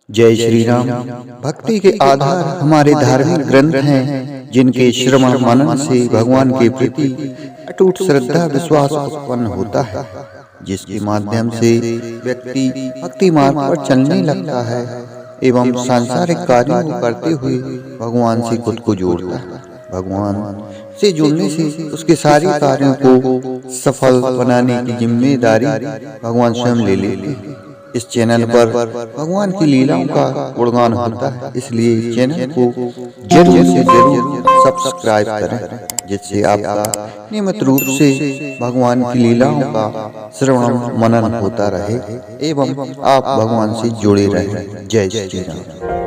जय श्री राम। भक्ति के आधार हमारे धार्मिक ग्रंथ हैं, जिनके श्रवण मनन से भगवान के प्रति अटूट श्रद्धा विश्वास उत्पन्न होता है, जिसके माध्यम से व्यक्ति भक्ति मार्ग पर चलने लगता है एवं सांसारिक कार्यों को करते हुए भगवान से खुद को जोड़ता है। भगवान से जुड़ने से उसके सारे कार्यों को सफल बनाने की जिम्मेदारी भगवान स्वयं ले लेते हैं। इस चैनल पर भगवान की लीलाओं का गुणगान होता है, इसलिए इस चैनल को जरूर से जरूर सब्सक्राइब करें, जिससे आपका नियमित रूप से भगवान की लीलाओं का श्रवण मनन होता रहे एवं आप भगवान से जुड़े रहें। जय श्री राम।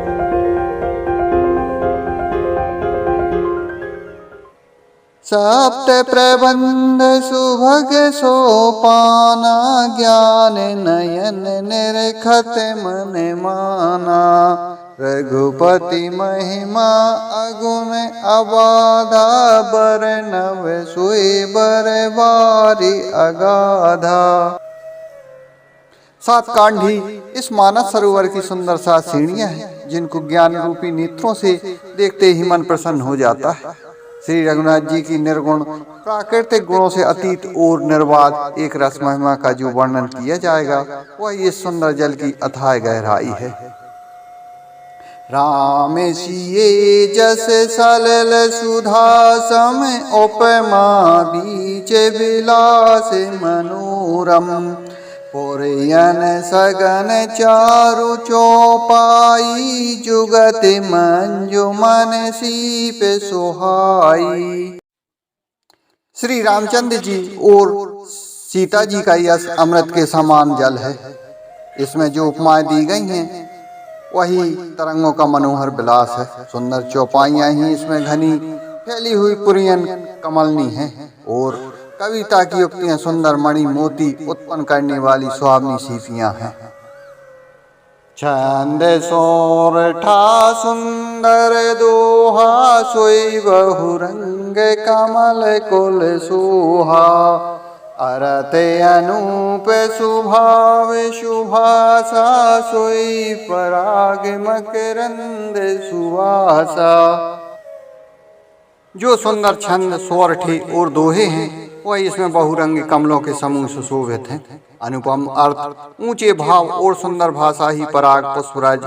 सप्त प्रबंध सुभग सोपाना, ज्ञान नयन निरखत मन माना। रघुपति महिमा अगुण अबाधा, बरनव सोई बरबारी अगाधा। सात कांडी इस मानस सरोवर की सुंदर सात सीढ़ियां हैं, जिनको ज्ञान रूपी नेत्रों से देखते ही मन प्रसन्न हो जाता है। श्री रघुनाथ जी की निर्गुण प्राकृतिक गुणों से अतीत और निर्बाध एक रस महिमा का जो वर्णन किया जाएगा, वह इस सुंदर जल की अथाह गहराई है। राम सिए जस सलल सुधा सम, उपमा बीच विलास मनोरम। पुरयन सगन चारु चौपाई, जुगत मंजुमन सीप सुहाई। श्री रामचंद्र जी और सीता जी का यश अमृत के समान जल है। इसमें जो उपमाएं दी गई हैं, वही तरंगों का मनोहर विलास है। सुंदर चौपाइयां ही इसमें घनी फैली हुई पुरियन कमलनी है, और कविता की युक्तियां सुंदर मणि मोती उत्पन्न करने वाली सुहावनी सीपियां हैं। छंद सोरठा सुंदर दोहा, सोई बहुरंग कमल कुल सोहा। अरत अनूप सुभाव शुभासा, सोई पराग मकरंद सुवासा। जो सुंदर छंद सोरठे और दोहे हैं, वह इसमें बहुरंगी कमलों के समूह सुशोभित हैं। अनुपम अर्थ, ऊंचे भाव और सुंदर भाषा ही पराग पुष्पराज,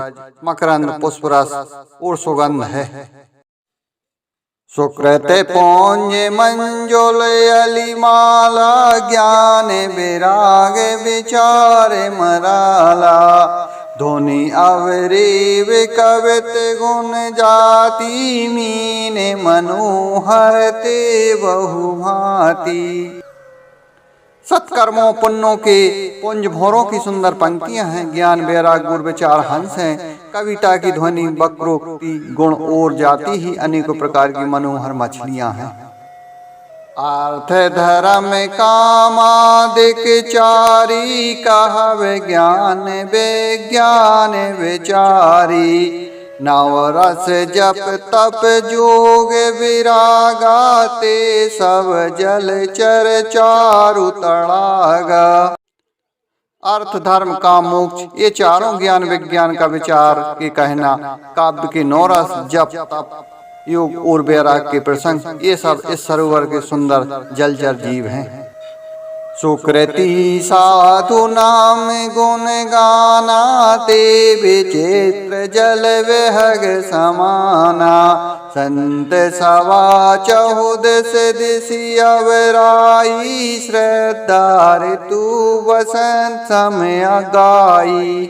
मकरंद पुष्परस और सुगंध है। सुकृत पौंज मंजुल अलिमाला, ज्ञान विराग विचार मराला। धोनी अवरीव कवित गुण जाति, मीन मनोहर ते बहुभांति। सत्कर्मों पुण्यों के पुंज भोरों की सुंदर पंक्तियां हैं। ज्ञान वैराग गुर विचार हंस हैं। कविता की ध्वनि वक्रोक्ति गुण और जाति ही अनेकों प्रकार की मनोहर मछलियां हैं। अर्थ धर्म कामादिक चारी, कहवे ज्ञान विज्ञान विचारी। नवरस जप तप जोग विरागा, ते सब जल चर चारु तड़ागा। अर्थ धर्म काम मोक्ष, ये चारों ज्ञान विज्ञान का विचार के कहना, काव्य के नौरस जप तप योग और वैराग के प्रसंग, ये सब इस सरोवर के सुंदर जलचर जीव हैं। सुकृति साधु नाम गुण गाना, ते विचित्र जल विहग समाना। संत सवा चहुदस दिशि अवराई, श्रद्धा ऋतु वसंत समय गाई।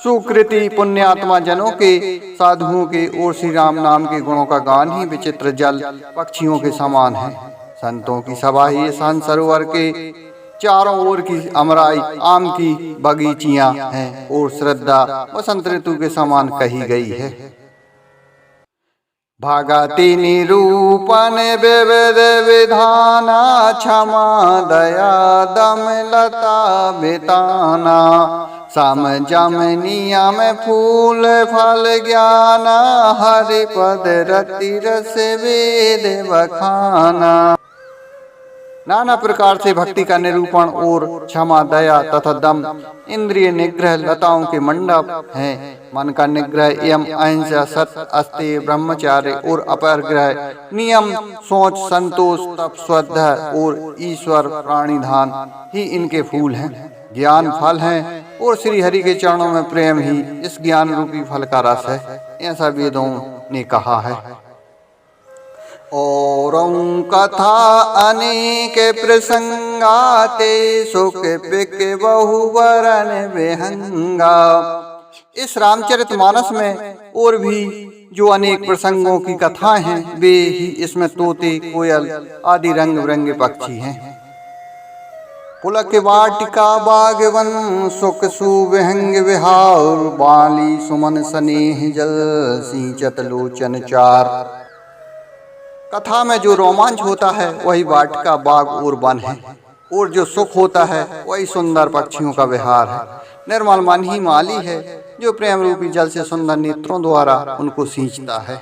सुकृति पुण्यात्मा जनों के, साधुओं के और श्री राम नाम के गुणों का गान ही विचित्र जल पक्षियों के समान है। संतों की सभा ही संत सरोवर के चारों ओर की अमराई आम की बगीचियां हैं, और श्रद्धा वसंत ऋतु के समान कही गई है। भगति निरूपण विविध विधाना, क्षमा दया दम लता बिताना। सम जम नियम फूल फल ज्ञाना, हरि पद रति रस वेद बखाना। नाना प्रकार से भक्ति का निरूपण और क्षमा, दया तथा दम, इंद्रिय निग्रह लताओं के मंडप हैं। मन का निग्रह एवं अहिंसा, सत्य, अस्तेय, ब्रह्मचार्य और अपरिग्रह, नियम, सोच, संतोष, तप, श्रद्धा और ईश्वर प्राणिधान ही इनके फूल हैं, ज्ञान फल हैं। और श्री हरि के चरणों में प्रेम ही इस ज्ञान रूपी फल का रस है, ऐसा वेदों ने कहा है। औरं कथा अनेक प्रसंगाते सुख पिक बहुवरन विहंगा। इस रामचरितमानस में और भी जो अनेक प्रसंगों की कथाएं हैं, वे ही इसमें तोते, कोयल आदि रंग बिरंगे पक्षी हैं। पुलक वाटिका बागवन सुख सुविहंग विहार, बाली सुमन स्नेह जल सिंचत लोचन चार। कथा में जो रोमांच होता है वही वाटिका, बाग और वन है, और जो सुख होता है वही सुंदर पक्षियों का विहार है। निर्मल मन ही माली है, जो प्रेम रूपी जल से सुंदर नेत्रों द्वारा उनको सींचता है।